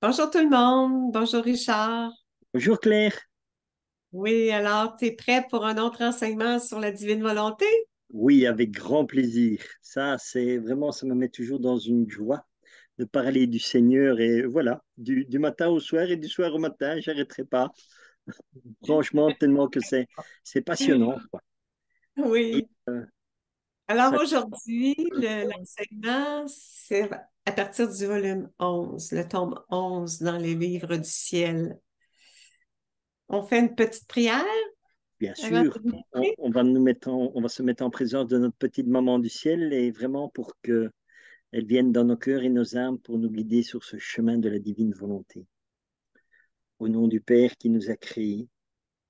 Bonjour tout le monde. Bonjour Richard. Bonjour Claire. Oui, alors, tu es prêt pour un autre enseignement sur la divine volonté? Oui, avec grand plaisir. Ça, c'est vraiment, ça me met toujours dans une joie de parler du Seigneur et voilà, du matin au soir et du soir au matin, j'arrêterai pas. Franchement, tellement que c'est passionnant, quoi. Et, Oui. euh, Alors ça, aujourd'hui, l'enseignement, c'est à partir du volume 11, le tome 11 dans les livres du ciel. On fait une petite prière bien avant sûr, de débuter? on va se mettre en présence de notre petite maman du ciel et vraiment pour que elle vienne dans nos cœurs et nos âmes pour nous guider sur ce chemin de la divine volonté. Au nom du Père qui nous a créés,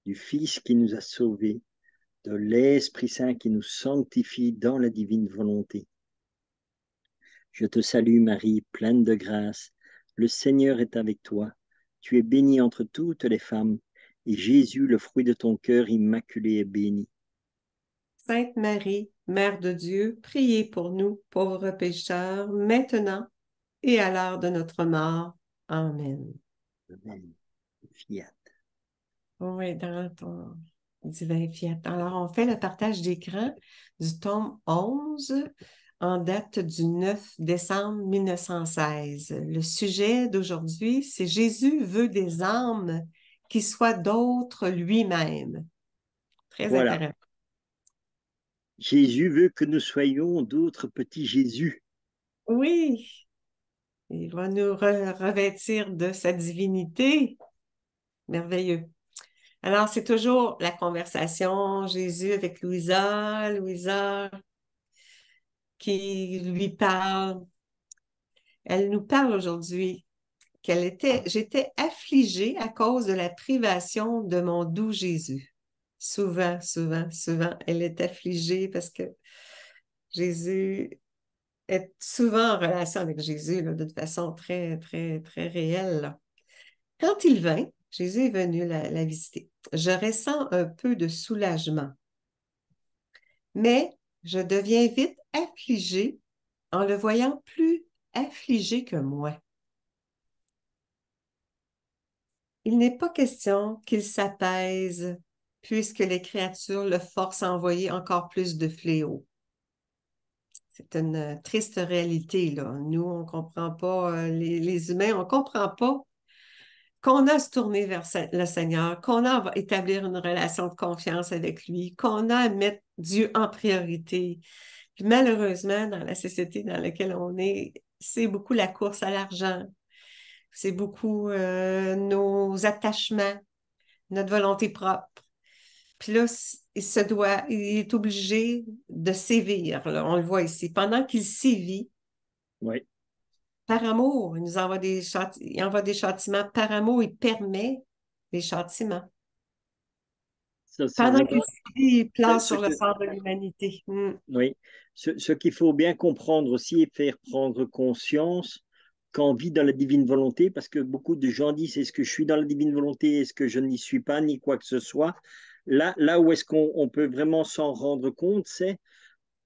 du Fils qui nous a sauvés, de l'Esprit Saint qui nous sanctifie dans la divine volonté. Je te salue Marie, pleine de grâce. Le Seigneur est avec toi. Tu es bénie entre toutes les femmes, et Jésus, le fruit de ton cœur immaculé, est béni. Sainte Marie, Mère de Dieu, priez pour nous, pauvres pécheurs, maintenant et à l'heure de notre mort. Amen. Amen. Fiat. Oui, dans ton divin fiat. Alors, on fait le partage d'écran du tome 11 en date du 9 décembre 1916. Le sujet d'aujourd'hui, c'est Jésus veut des âmes qui soient d'autres lui-même. Très Voilà. intéressant. Jésus veut que nous soyons d'autres petits Jésus. Oui, il va nous revêtir de sa divinité. Merveilleux. Alors, c'est toujours la conversation Jésus avec Louisa, Louisa qui lui parle. Elle nous parle aujourd'hui j'étais affligée à cause de la privation de mon doux Jésus. Souvent, souvent, souvent, elle est affligée parce que Jésus est souvent en relation avec Jésus, là, de façon très, très, très réelle, là. Quand il vint, Jésus est venu la visiter. Je ressens un peu de soulagement, mais je deviens vite affligée en le voyant plus affligé que moi. Il n'est pas question qu'il s'apaise, puisque les créatures le forcent à envoyer encore plus de fléaux. C'est une triste réalité, là. Nous, on ne comprend pas, les humains, on ne comprend pas qu'on a à se tourner vers le Seigneur, qu'on a à établir une relation de confiance avec lui, qu'on a à mettre Dieu en priorité. Puis malheureusement, dans la société dans laquelle on est, c'est beaucoup la course à l'argent, c'est beaucoup nos attachements, notre volonté propre. Puis là, il est obligé de sévir, là. On le voit ici. Pendant qu'il sévit, Oui, par amour, il nous envoie il envoie des châtiments. Par amour, il permet des châtiments. ça c'est Pendant qu'il vraiment sévit, il place ce sur le que, sort de l'humanité. oui, ce qu'il faut bien comprendre aussi et faire prendre conscience qu'on vit dans la divine volonté, parce que beaucoup de gens disent est-ce que je suis dans la divine volonté, est-ce que je n'y suis pas, ni quoi que ce soit. Là où est-ce qu'on peut vraiment s'en rendre compte, c'est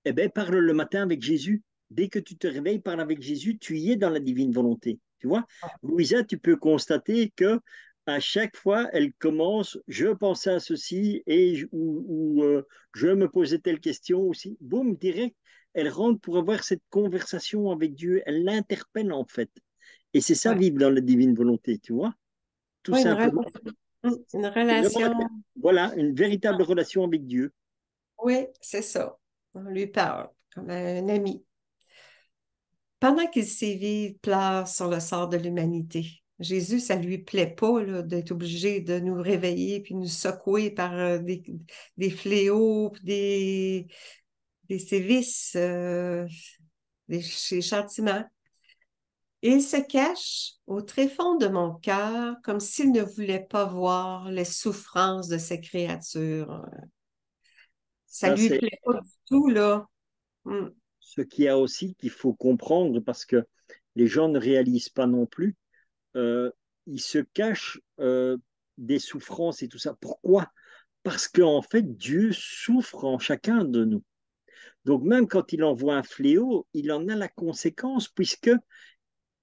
eh ben, parle le matin avec Jésus. Dès que tu te réveilles, parle avec Jésus, tu y es dans la divine volonté. Tu vois, Louisa, tu peux constater que à chaque fois, elle commence, je pensais à ceci ou je me posais telle question aussi. Boum, direct, elle rentre pour avoir cette conversation avec Dieu. Elle l'interpelle en fait. Et c'est ça, Ouais. vivre dans la divine volonté, tu vois, tout Ouais, simplement. une C'est vraiment, relation. voilà, une véritable relation avec Dieu. Oui, c'est ça. On lui parle comme un ami. Pendant qu'il sévit, il pleure sur le sort de l'humanité. Jésus, ça lui plaît pas là, d'être obligé de nous réveiller puis nous secouer par des fléaux, puis des sévices, des châtiments. Il se cache au tréfonds de mon cœur comme s'il ne voulait pas voir les souffrances de ses créatures. Ça Ça, lui c'est plaît pas du tout, là. Hmm. ce qu'il y a aussi qu'il faut comprendre parce que les gens ne réalisent pas non plus. euh, Ils se cachent des souffrances et tout ça. Pourquoi? Parce qu'en fait, Dieu souffre en chacun de nous. Donc même quand il envoie un fléau, il en a la conséquence puisque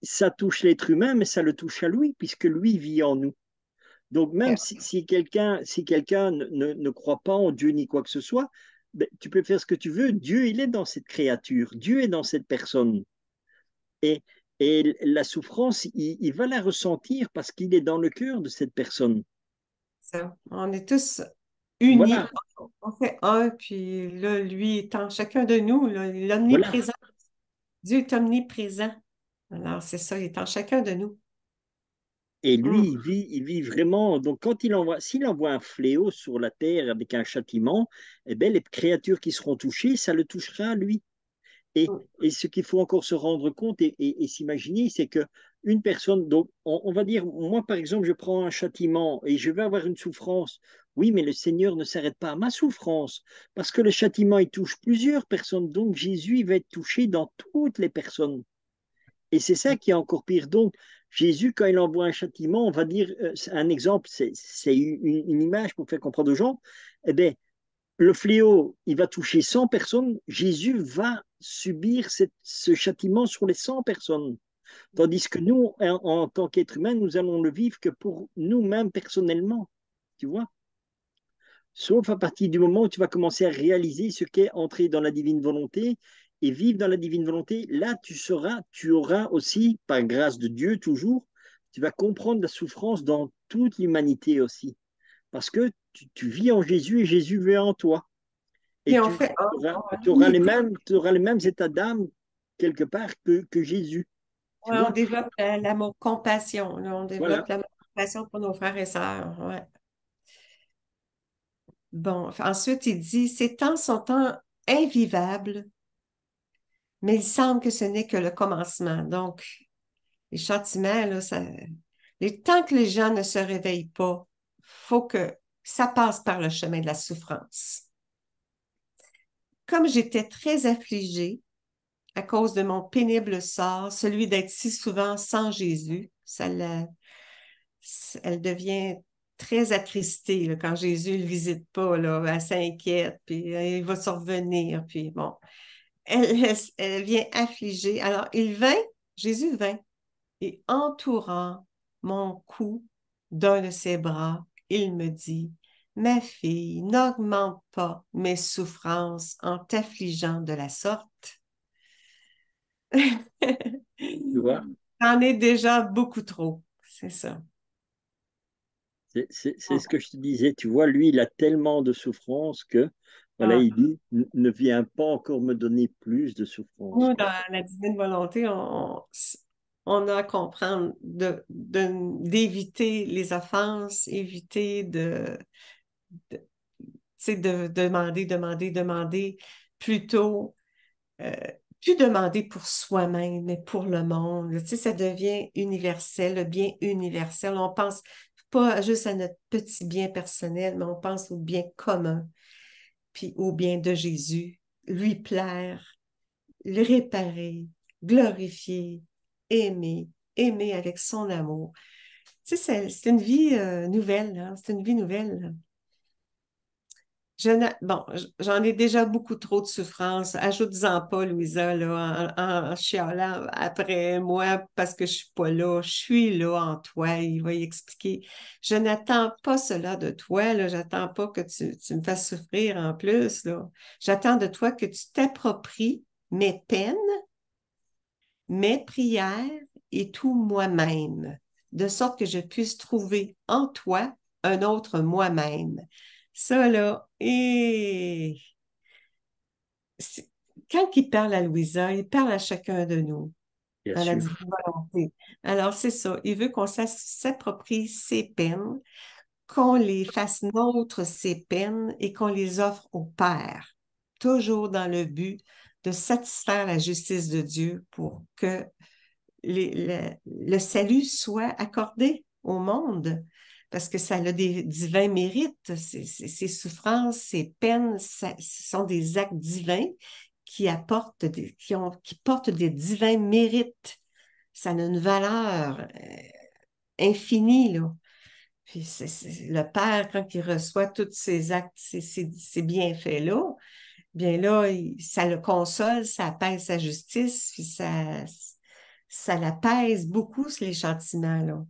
ça touche l'être humain, mais ça le touche à lui, puisque lui vit en nous. Donc, même Ouais, si quelqu'un ne croit pas en Dieu ni quoi que ce soit, ben, tu peux faire ce que tu veux. Dieu, il est dans cette créature. Dieu est dans cette personne. Et, et la souffrance, il va la ressentir parce qu'il est dans le cœur de cette personne. ça. On est tous unis. Voilà, On fait un, puis là, lui étant chacun de nous, là, il est voilà. omniprésent. Dieu est omniprésent. Alors, c'est ça, il est en chacun de nous. Et lui, Mm. il vit vraiment. Donc, s'il envoie un fléau sur la terre avec un châtiment, eh ben, les créatures qui seront touchées, ça le touchera à lui. Mm. Et ce qu'il faut encore se rendre compte et s'imaginer, c'est que une personne, donc on va dire, moi par exemple, je prends un châtiment et je vais avoir une souffrance. Oui, mais le Seigneur ne s'arrête pas à ma souffrance, parce que le châtiment, il touche plusieurs personnes. Donc Jésus il va être touché dans toutes les personnes. Et c'est ça qui est encore pire. Donc Jésus, quand il envoie un châtiment, on va dire, un exemple, c'est une image pour faire comprendre aux gens, eh bien, le fléau, il va toucher 100 personnes, Jésus va subir ce châtiment sur les 100 personnes. Tandis que nous, en tant qu'être humain, nous allons le vivre que pour nous-mêmes personnellement. Tu vois? Sauf à partir du moment où tu vas commencer à réaliser ce qu'est entrer dans la divine volonté et vivre dans la divine volonté, là, tu auras aussi, par grâce de Dieu toujours, tu vas comprendre la souffrance dans toute l'humanité aussi. Parce que tu vis en Jésus et Jésus vit en toi. Et Puis on fait un, tu auras l'unité. les mêmes états d'âme quelque part que Jésus. Tu Ouais, on vois? développe l'amour compassion. Là, on développe Voilà. l'amour compassion pour nos frères et sœurs. Ouais. Bon, ensuite, il dit, ces temps sont invivables, mais il semble que ce n'est que le commencement. Donc, les châtiments, là, tant que les gens ne se réveillent pas, faut que ça passe par le chemin de la souffrance. Comme j'étais très affligée à cause de mon pénible sort, celui d'être si souvent sans Jésus, elle devient très attristée là, quand Jésus ne le visite pas, là, elle s'inquiète, puis il va se revenir, puis bon. Elle vient affligée. Alors, Jésus vint, et entourant mon cou d'un de ses bras, il me dit, ma fille, n'augmente pas mes souffrances en t'affligeant de la sorte. Tu vois? J'en ai déjà beaucoup trop, c'est ça. C'est ce que je te disais. Tu vois, lui, il a tellement de souffrance que, voilà, Ah, il dit, ne viens pas encore me donner plus de souffrance, nous, quoi. dans la divine volonté, on a à comprendre d'éviter les offenses, éviter de, tu sais, de demander, plutôt, euh, plus demander pour soi-même, mais pour le monde. Tu sais, ça devient universel, le bien universel. On pense pas juste à notre petit bien personnel, mais on pense au bien commun, puis au bien de Jésus, lui plaire, le réparer, glorifier, aimer, aimer avec son amour. Tu sais, c'est une vie nouvelle, hein? C'est une vie nouvelle, là. Bon, j'en ai déjà beaucoup trop de souffrance. Ajoute-en pas, Louisa, là, en chialant après moi parce que je suis pas là. Je suis là en toi. Il va y expliquer. Je n'attends pas cela de toi, là. J'attends pas que tu me fasses souffrir en plus, là. J'attends de toi que tu t'appropries mes peines, mes prières et tout moi-même, de sorte que je puisse trouver en toi un autre moi-même. Ça, là, et c'est- quand il parle à Louisa, il parle à chacun de nous, Bien dans la divine sûr. volonté. Alors, c'est ça. Il veut qu'on s'approprie ses peines, qu'on les fasse nôtres, ses peines, et qu'on les offre au Père, toujours dans le but de satisfaire la justice de Dieu pour que le salut soit accordé au monde, parce que ça a des divins mérites. Ces souffrances, ces peines, ce sont des actes divins qui portent des divins mérites. Ça a une valeur infinie, là. Puis le Père, quand il reçoit tous ces actes, ces bienfaits-là, bien là, ça le console, ça apaise sa justice, puis ça l'apaise beaucoup, les châtiments, là.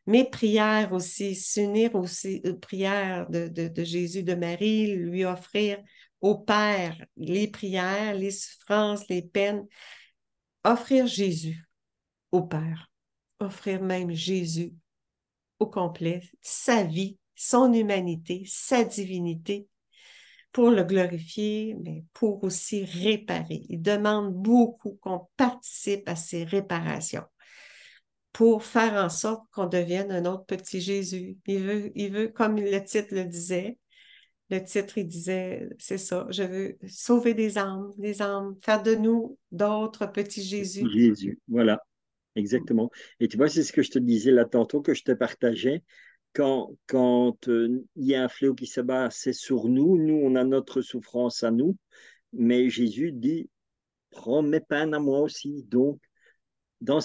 Mes prières aussi, s'unir aussi aux prières de Jésus, de Marie, lui offrir au Père les prières, les souffrances, les peines, offrir Jésus au Père, offrir même Jésus au complet, sa vie, son humanité, sa divinité, pour le glorifier, mais pour aussi réparer. Il demande beaucoup qu'on participe à ces réparations pour faire en sorte qu'on devienne un autre petit Jésus. Il veut, comme le titre le disait, le titre, il disait, c'est ça, je veux sauver des âmes, faire de nous d'autres petits Jésus. Jésus, voilà, exactement. Et tu vois, c'est ce que je te disais là tantôt, que je te partageais. Quand il y a un fléau qui s'abat, c'est sur nous. Nous, on a notre souffrance à nous. Mais Jésus dit, prends mes peines à moi aussi. Donc, dans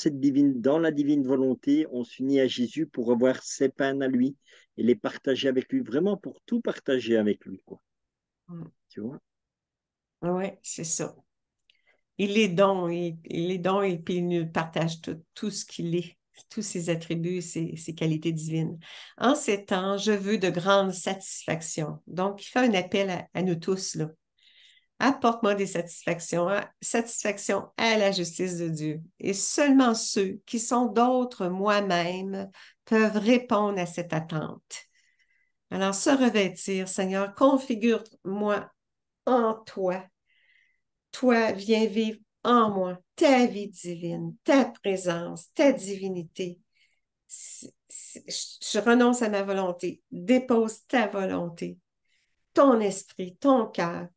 la divine volonté, on s'unit à Jésus pour avoir ses peines à lui et les partager avec lui, vraiment pour tout partager avec lui, quoi. Tu vois? Oui, c'est ça. Il est don et puis il nous partage tout ce qu'il est, tous ses attributs, ses qualités divines. En ces temps, je veux de grandes satisfactions. Donc, il fait un appel à nous tous, là. Apporte-moi des satisfactions, hein, satisfaction à la justice de Dieu. Et seulement ceux qui sont d'autres moi-même peuvent répondre à cette attente. Alors, se revêtir, Seigneur, configure-moi en toi. Toi, viens vivre en moi ta vie divine, ta présence, ta divinité. Je renonce à ma volonté, dépose ta volonté, ton esprit, ton cœur,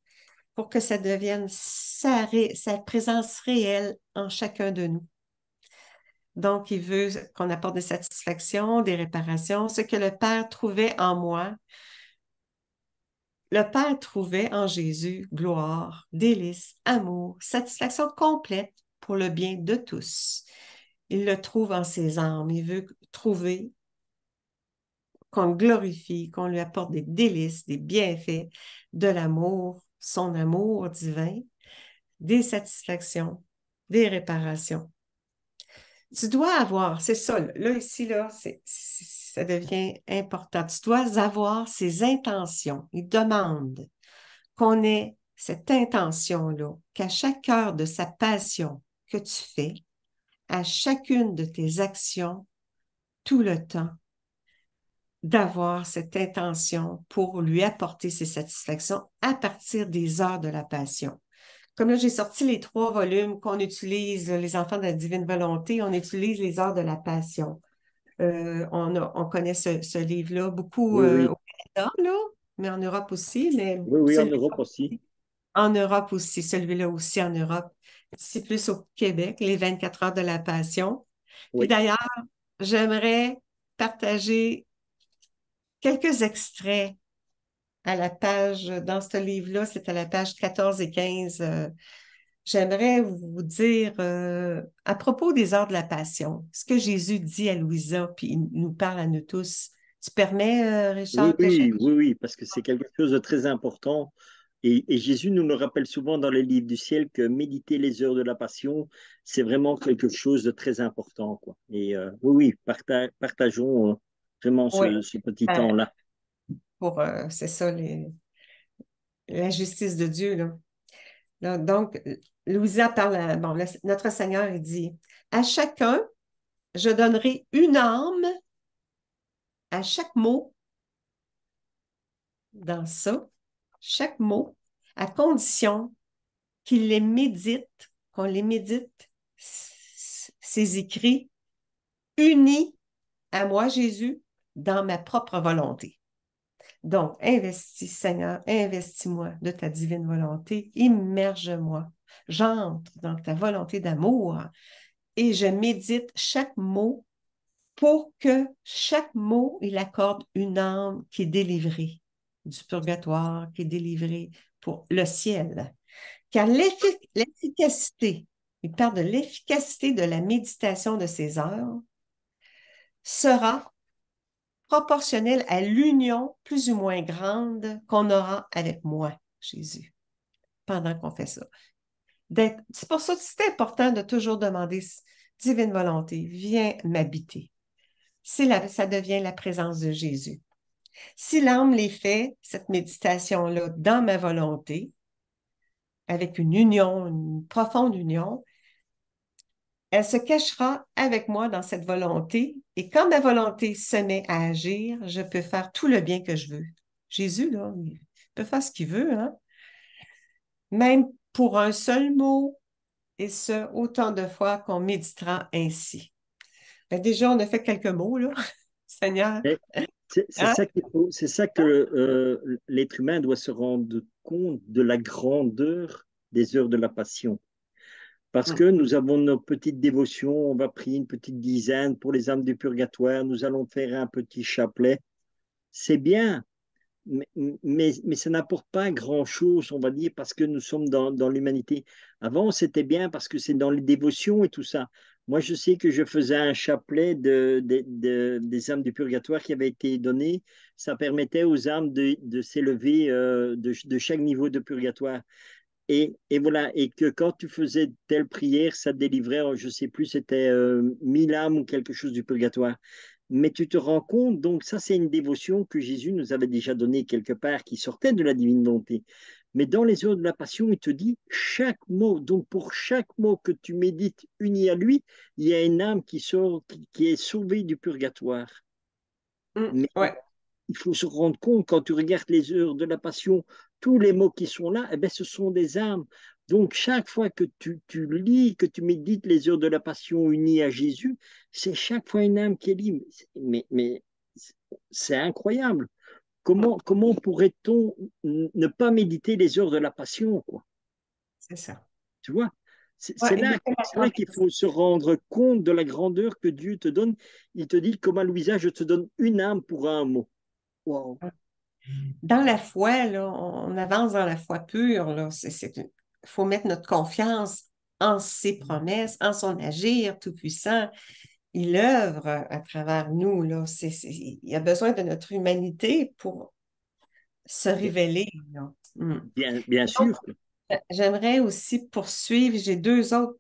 pour que ça devienne sa présence réelle en chacun de nous. Donc, il veut qu'on apporte des satisfactions, des réparations, ce que le Père trouvait en moi. Le Père trouvait en Jésus gloire, délice, amour, satisfaction complète pour le bien de tous. Il le trouve en ses âmes. Il veut trouver qu'on le glorifie, qu'on lui apporte des délices, des bienfaits, de l'amour, son amour divin, des satisfactions, des réparations. Tu dois avoir, c'est ça, là, ici, là, ça devient important. Tu dois avoir ces intentions. Il demande qu'on ait cette intention-là, qu'à chaque heure de sa passion que tu fais, à chacune de tes actions, tout le temps, d'avoir cette intention pour lui apporter ses satisfactions à partir des heures de la passion. Comme là, j'ai sorti les 3 volumes qu'on utilise, les enfants de la divine volonté, on utilise les heures de la passion. On connaît ce livre-là beaucoup Oui, oui, au Canada, là, mais en Europe aussi. Mais oui, oui, en celui Europe aussi. en Europe aussi, celui-là aussi en Europe. C'est plus au Québec, les 24 heures de la passion. Puis Oui, d'ailleurs, j'aimerais partager quelques extraits à la page, dans ce livre-là, c'est à la page 14 et 15. J'aimerais vous dire, à propos des heures de la passion, ce que Jésus dit à Louisa, puis il nous parle à nous tous. Tu permets, oui, Richard, que je... oui, oui, oui, parce que c'est quelque chose de très important. Et Jésus nous le rappelle souvent dans les livres du ciel que méditer les heures de la passion, c'est vraiment quelque chose de très important, quoi. Et oui, oui, partageons vraiment Oui, ce petit temps-là. pour, c'est ça, la justice de Dieu, là. Donc, Louisa parle bon, notre Seigneur, il dit, à chacun, je donnerai une âme à chaque mot dans ça, chaque mot, à condition qu'il les médite, qu'on les médite, ces écrits, unis à moi, Jésus, dans ma propre volonté. Donc, investis, Seigneur, investis-moi de ta divine volonté, immerge-moi, j'entre dans ta volonté d'amour et je médite chaque mot pour que chaque mot, il accorde une âme qui est délivrée du purgatoire, qui est délivrée pour le ciel. Car l'efficacité, il parle de l'efficacité de la méditation de ces heures, sera proportionnelle à l'union plus ou moins grande qu'on aura avec moi, Jésus, pendant qu'on fait ça. C'est pour ça que c'est important de toujours demander, tu divine volonté, viens m'habiter. Ça devient la présence de Jésus. Si l'âme les fait, cette méditation-là, dans ma volonté, avec une union, une profonde union, elle se cachera avec moi dans cette volonté et quand ma volonté se met à agir, je peux faire tout le bien que je veux. Jésus, là, il peut faire ce qu'il veut, hein? Même pour un seul mot, et ce, autant de fois qu'on méditera ainsi. Ben déjà, on a fait quelques mots, là, Seigneur. Mais c'est Hein? ça qu'il faut, c'est ça que l'être humain doit se rendre compte de la grandeur des heures de la passion. Parce que Hum, nous avons nos petites dévotions, on va prier une petite dizaine pour les âmes du purgatoire, nous allons faire un petit chapelet. C'est bien, mais ça n'apporte pas grand-chose, on va dire, parce que nous sommes dans l'humanité. Avant, c'était bien parce que c'est dans les dévotions et tout ça. Moi, je sais que je faisais un chapelet des âmes du purgatoire qui avait été donné. Ça permettait aux âmes de s'élever de chaque niveau de purgatoire. Et voilà, et que quand tu faisais telle prière, ça te délivrait, je ne sais plus, c'était 1000 âmes ou quelque chose du purgatoire. Mais tu te rends compte, donc ça c'est une dévotion que Jésus nous avait déjà donnée quelque part, qui sortait de la divine volonté. Mais dans les heures de la passion, il te dit chaque mot, donc pour chaque mot que tu médites uni à lui, il y a une âme qui sort, qui est sauvée du purgatoire. Mais ouais, il faut se rendre compte, quand tu regardes les heures de la passion, tous les mots qui sont là, eh ben, ce sont des âmes. Donc, chaque fois que tu lis, que tu médites les heures de la passion unies à Jésus, c'est chaque fois une âme qui est libre. Mais c'est incroyable. Comment pourrait-on ne pas méditer les heures de la passion, quoi? c'est ça. Tu vois? Ouais, C'est là qu'il faut se rendre compte de la grandeur que Dieu te donne. Il te dit, comme à Louisa, je te donne une âme pour un mot. Wow. dans la foi, là, on avance dans la foi pure, là. Faut mettre notre confiance en ses promesses, en son agir tout-puissant. Il œuvre à travers nous, là. Il a besoin de notre humanité pour se révéler, là. Bien Donc, sûr. j'aimerais aussi poursuivre. J'ai deux autres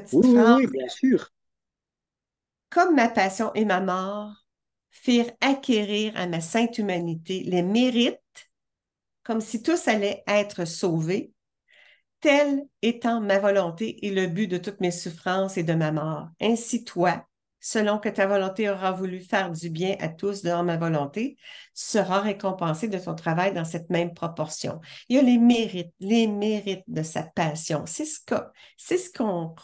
Oui, petites oui, phrases. oui, bien sûr. Comme ma passion et ma mort firent acquérir à ma sainte humanité les mérites, comme si tous allaient être sauvés, telle étant ma volonté et le but de toutes mes souffrances et de ma mort. Ainsi, toi, selon que ta volonté aura voulu faire du bien à tous dans ma volonté, tu seras récompensé de ton travail dans cette même proportion. Il y a les mérites de sa passion. C'est ce qu'on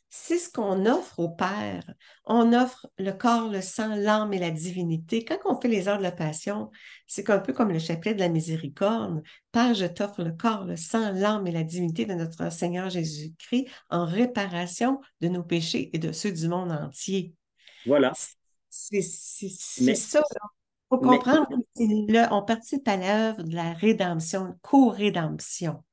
c'est ce qu'on offre au Père. On offre le corps, le sang, l'âme et la divinité. Quand on fait les heures de la passion, c'est un peu comme le chapelet de la miséricorde. Père, je t'offre le corps, le sang, l'âme et la divinité de notre Seigneur Jésus-Christ en réparation de nos péchés et de ceux du monde entier. Voilà. C'est Mais, ça. Il faut mais, comprendre on participe à l'œuvre de la rédemption, co-rédemption.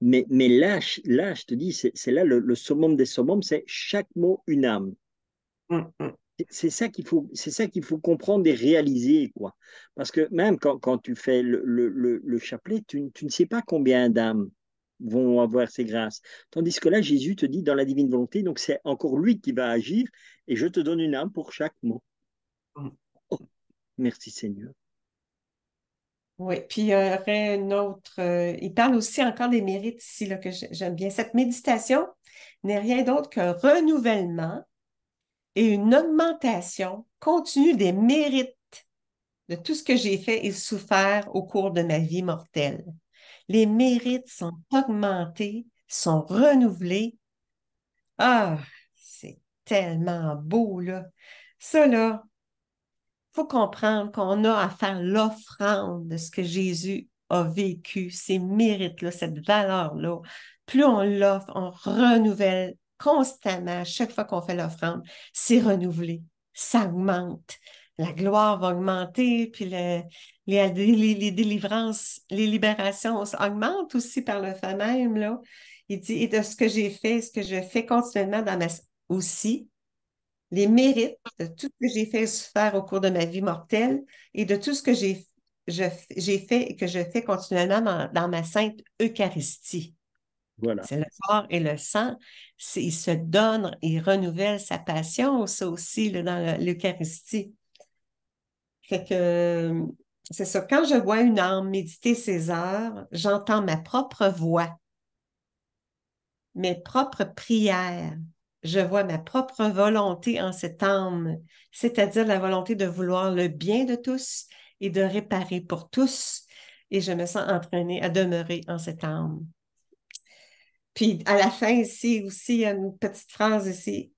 mais là, je te dis, c'est là le summum des summums, c'est chaque mot une âme. Mm. C'est ça qu'il faut comprendre et réaliser, quoi. Parce que même quand tu fais le chapelet, tu ne sais pas combien d'âmes vont avoir ces grâces. Tandis que là, Jésus te dit dans la divine volonté, donc c'est encore lui qui va agir, et je te donne une âme pour chaque mot. Mm. Oh, merci Seigneur. Oui, puis il y aurait une autre. Il parle aussi encore des mérites ici, là, que j'aime bien. Cette méditation n'est rien d'autre qu'un renouvellement et une augmentation continue des mérites de tout ce que j'ai fait et souffert au cours de ma vie mortelle. Les mérites sont augmentés, sont renouvelés. Ah, c'est tellement beau, là. Ça, là, faut comprendre qu'on a à faire l'offrande de ce que Jésus a vécu, ces mérites-là, cette valeur-là. Plus on l'offre, on renouvelle constamment, chaque fois qu'on fait l'offrande, c'est renouvelé, ça augmente. La gloire va augmenter, puis les délivrances, les libérations augmentent aussi par le fait même, là. Il dit, et de ce que j'ai fait, ce que je fais continuellement dans ma aussi, les mérites de tout ce que j'ai fait faire au cours de ma vie mortelle et de tout ce que j'ai fait et que je fais continuellement dans ma sainte Eucharistie. Voilà. C'est le corps et le sang. Il se donne, il renouvelle sa passion, ça aussi, là, dans l'Eucharistie. Fait que c'est ça. Quand je vois une âme méditer ses heures, j'entends ma propre voix, mes propres prières. Je vois ma propre volonté en cette âme, c'est-à-dire la volonté de vouloir le bien de tous et de réparer pour tous. Et je me sens entraînée à demeurer en cette âme. Puis à la fin ici aussi, il y a une petite phrase ici.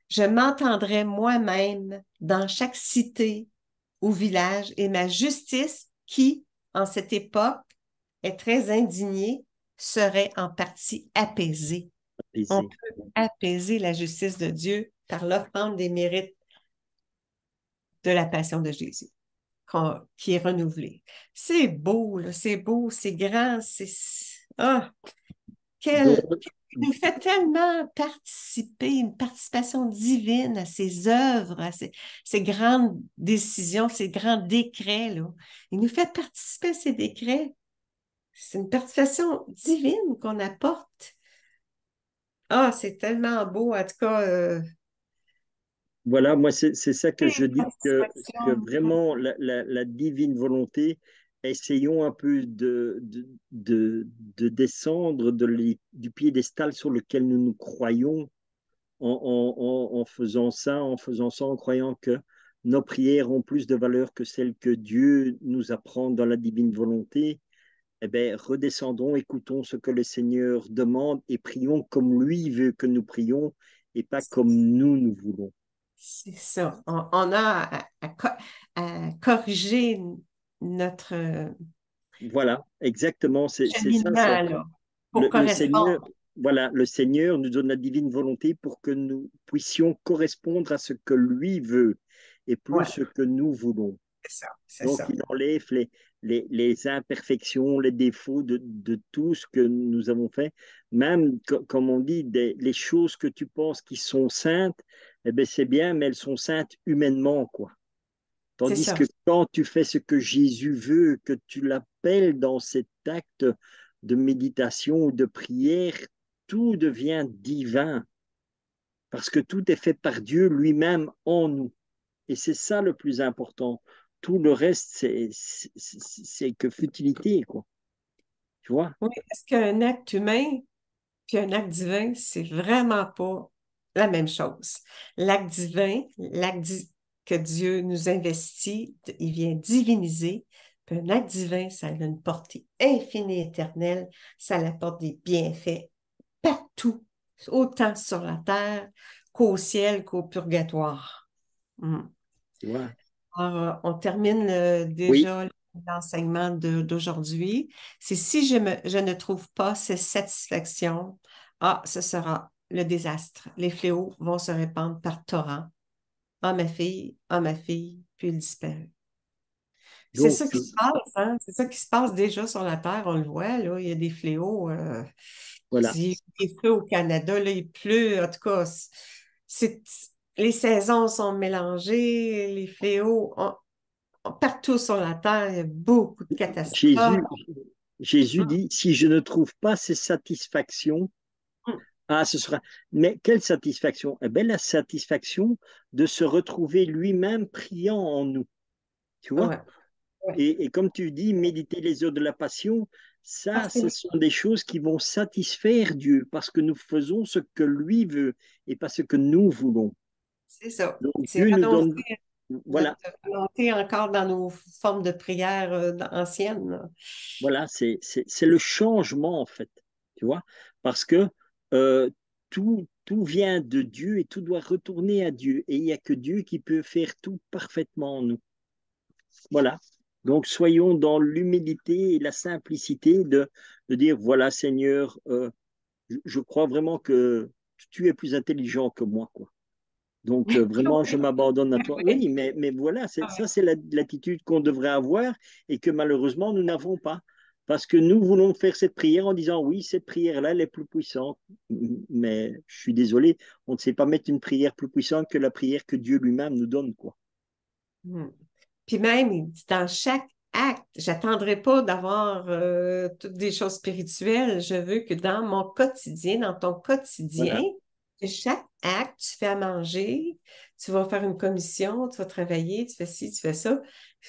Je m'entendrai moi-même dans chaque cité ou village et ma justice, qui, en cette époque, est très indignée, serait en partie apaisée. On Apaisé. peut apaiser la justice de Dieu par l'offrande des mérites de la passion de Jésus, qui est renouvelée. C'est beau, là, c'est beau, c'est grand, c'est... Ah, Donc, quel... Il nous fait tellement participer, une participation divine à ses œuvres, à ses grandes décisions, ses grands décrets, là. Il nous fait participer à ces décrets. C'est une participation divine qu'on apporte. Ah, c'est tellement beau, en tout cas. voilà, moi, c'est ça que je Quelle dis, que satisfaction. vraiment, la divine volonté, essayons un peu de descendre du piédestal sur lequel nous nous croyons en faisant ça, en croyant que nos prières ont plus de valeur que celles que Dieu nous apprend dans la divine volonté. Eh bien, redescendons, écoutons ce que le Seigneur demande et prions comme lui veut que nous prions et pas comme nous voulons. C'est ça. On a à corriger notre Voilà, exactement, c'est ça. cheminement, là, pour Le Seigneur, correspondre. voilà, le Seigneur nous donne la divine volonté pour que nous puissions correspondre à ce que lui veut et plus Ouais, ce que nous voulons. c'est ça, c'est Donc, ça. il enlève les imperfections, les défauts de tout ce que nous avons fait. Même, comme on dit, les choses que tu penses qui sont saintes, eh bien, c'est bien, mais elles sont saintes humainement, quoi. C'est Tandis ça. que quand tu fais ce que Jésus veut, que tu l'appelles dans cet acte de méditation ou de prière, tout devient divin, parce que tout est fait par Dieu lui-même en nous. Et c'est ça le plus important. Tout le reste, c'est que futilité, quoi. Tu vois? Oui, parce qu'un acte humain puis un acte divin, c'est vraiment pas la même chose. L'acte divin, que Dieu nous investit, il vient diviniser. Puis un acte divin, ça a une portée infinie, éternelle. Ça apporte des bienfaits partout, autant sur la terre qu'au ciel, qu'au purgatoire. Mm. Tu vois? Alors, on termine Oui, déjà l'enseignement d'aujourd'hui. C'est si je ne trouve pas cette satisfaction, ah, ce sera le désastre. Les fléaux vont se répandre par torrent. Ah, ma fille, puis il disparaît. C'est donc, ça qui se passe, hein? C'est ça qui se passe déjà sur la Terre, on le voit, là. Il y a des fléaux. voilà. Il pleut au Canada, là, il pleut. En tout cas, c'est, les saisons sont mélangées, les fléaux. Partout sur la Terre, il y a beaucoup de catastrophes. Jésus, Jésus dit, si je ne trouve pas ces satisfactions, Hum, ah, ce sera. Mais quelle satisfaction? Eh bien, la satisfaction de se retrouver lui-même priant en nous. Tu vois? ouais, ouais, Et comme tu dis, méditer les heures de la passion, ça, ce absolument. sont des choses qui vont satisfaire Dieu parce que nous faisons ce que lui veut et pas ce que nous voulons. C'est ça. Donc C'est Dieu nous renoncer donne, notre voilà, volonté encore dans nos formes de prière anciennes, là. voilà, c'est le changement en fait, tu vois, parce que euh, tout vient de Dieu et tout doit retourner à Dieu et il n'y a que Dieu qui peut faire tout parfaitement en nous. Voilà. Donc soyons dans l'humilité et la simplicité de dire, voilà Seigneur, je crois vraiment que tu es plus intelligent que moi, quoi. Donc, vraiment, je m'abandonne à toi. Oui, mais voilà, ça, c'est l'attitude qu'on devrait avoir et que malheureusement, nous n'avons pas. Parce que nous voulons faire cette prière en disant, oui, cette prière-là, elle est plus puissante. Mais je suis désolé, on ne sait pas mettre une prière plus puissante que la prière que Dieu lui-même nous donne, quoi. Hmm. Puis même, il dit, dans chaque acte, j'attendrai pas d'avoir toutes des choses spirituelles. Je veux que dans mon quotidien, dans ton quotidien, Voilà. que chaque acte, tu fais à manger, tu vas faire une commission, tu vas travailler, tu fais ci, tu fais ça,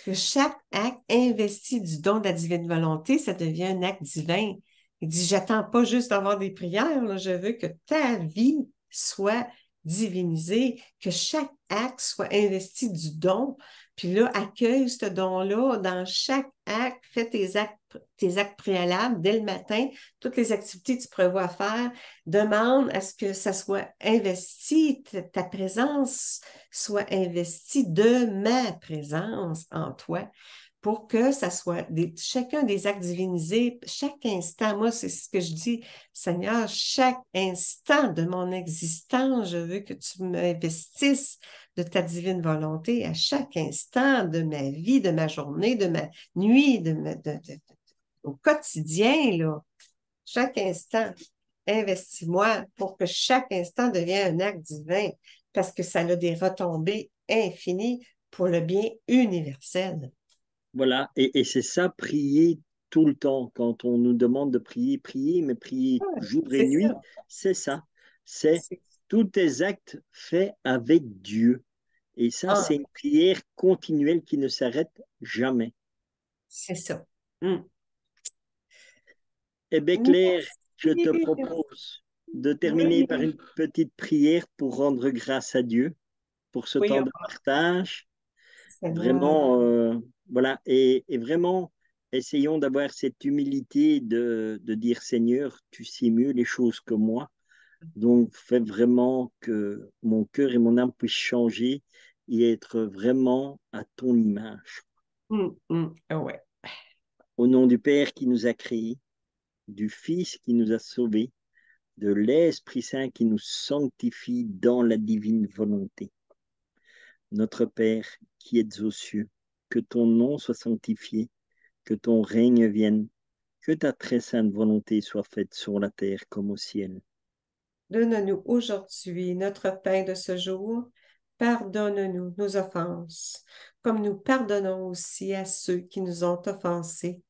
que chaque acte investi du don de la divine volonté, ça devient un acte divin. Il dit, j'attends pas juste d'avoir des prières, là, je veux que ta vie soit divinisée, que chaque acte soit investi du don. Puis là, accueille ce don-là dans chaque acte, fais tes actes préalables dès le matin, toutes les activités que tu prévois faire, demande à ce que ça soit investi, ta présence soit investie de ma présence en toi pour que ça soit chacun des actes divinisés, chaque instant. Moi, c'est ce que je dis, Seigneur, chaque instant de mon existence, je veux que tu m'investisses de ta divine volonté à chaque instant de ma vie, de ma journée, de ma nuit, au quotidien, là. Chaque instant, investis-moi pour que chaque instant devienne un acte divin parce que ça a des retombées infinies pour le bien universel. Voilà. Et c'est ça, prier tout le temps. Quand on nous demande de prier, prier, mais prier Ouais, jour et c'est nuit, ça. c'est ça. C'est C'est tous tes actes faits avec Dieu. Et ça, c'est ah, une prière continuelle qui ne s'arrête jamais. c'est ça. Mm. Eh bien, Claire, je te Merci. propose de terminer Oui, par une petite prière pour rendre grâce à Dieu pour ce oui, temps de partage. Seigneur. Vraiment, voilà, et vraiment, essayons d'avoir cette humilité de dire, Seigneur, tu sais mieux les choses que moi, donc fais vraiment que mon cœur et mon âme puissent changer et être vraiment à ton image. Ouais. Au nom du Père qui nous a créés, du Fils qui nous a sauvés, de l'Esprit Saint qui nous sanctifie dans la divine volonté. Notre Père qui es aux cieux, que ton nom soit sanctifié, que ton règne vienne, que ta très sainte volonté soit faite sur la terre comme au ciel. Donne-nous aujourd'hui notre pain de ce jour. Pardonne-nous nos offenses, comme nous pardonnons aussi à ceux qui nous ont offensés.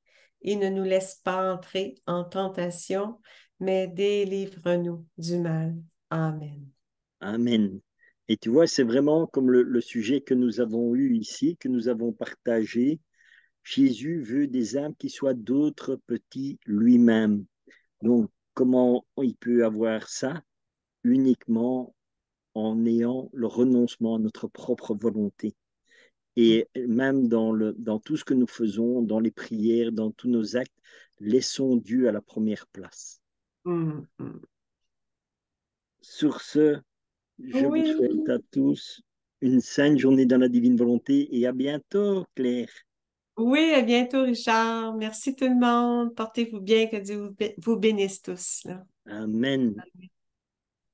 Et ne nous laisse pas entrer en tentation, mais délivre-nous du mal. Amen. Amen. Et tu vois, c'est vraiment comme le sujet que nous avons eu ici, que nous avons partagé. Jésus veut des âmes qui soient d'autres petits lui-même. Donc, comment il peut avoir ça? Uniquement en ayant le renoncement à notre propre volonté. Et même dans tout ce que nous faisons, dans les prières, dans tous nos actes, laissons Dieu à la première place. Mm, mm. Sur ce, je vous Oui, souhaite à tous une sainte journée dans la divine volonté et à bientôt, Claire. oui, à bientôt, Richard. Merci tout le monde. Portez-vous bien, que Dieu vous bénisse tous, là. Amen.